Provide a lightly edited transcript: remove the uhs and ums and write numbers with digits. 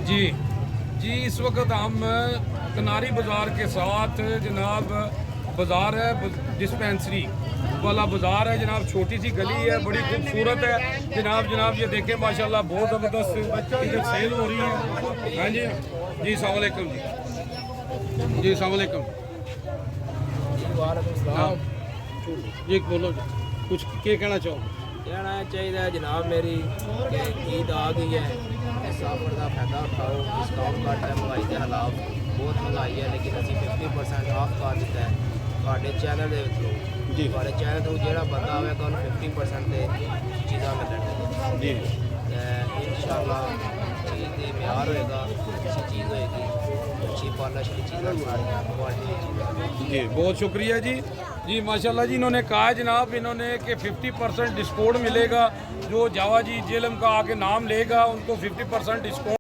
जी जी, इस वक्त हम कनारी बाज़ार के साथ जनाब बाज़ार है, डिस्पेंसरी वाला बाज़ार है जनाब। छोटी सी गली है, बड़ी खूबसूरत है जनाब। ये देखें माशाल्लाह बहुत ज़बरदस्त इधर सेल हो रही है। हाँ जी जी, अस्सलाम वालेकुम जी अस्सलाम वालेकुम। हाँ जी, बोलो जी, कुछ क्या कहना चाहोगे? कहना चाहिए जनाब मेरी कि ईद आ गई है, इस ऑफर का फायदा उठाओ। डिस्काउंट घट है, महंगाई के हालात बहुत महंगाई है, लेकिन अभी 50% ऑफ कर दिता है ਤੁਹਾਡੇ ਚੈਨਲ ਦੇ ਥਰੂ। जी ਤੁਹਾਡੇ ਚੈਨਲ ਥਰੂ ਜਿਹੜਾ ਬੰਦਾ ਆਵੇਗਾ ਉਹਨੂੰ 50% ਦੇ ਚੀਜ਼ਾਂ ਮਿਲਣਗੀਆਂ जी ਤੇ ਇਨਸ਼ਾਅੱਲਾ ਚੀਜ਼ ਦੀ ਮਿਆਰ ਹੋਏਗਾ, ਅੱਛੀ ਚੀਜ਼ ਹੋਏਗੀ, अच्छी पॉलिश की चीज़ें, सारियाँ क्वालिटी की चीज़ें। जी बहुत शुक्रिया जी माशाल्लाह जी। इन्होंने कहा है जनाब इन्होंने कि 50% डिस्काउंट मिलेगा। जो जावा जी जेलम का आके नाम लेगा उनको 50% डिस्काउंट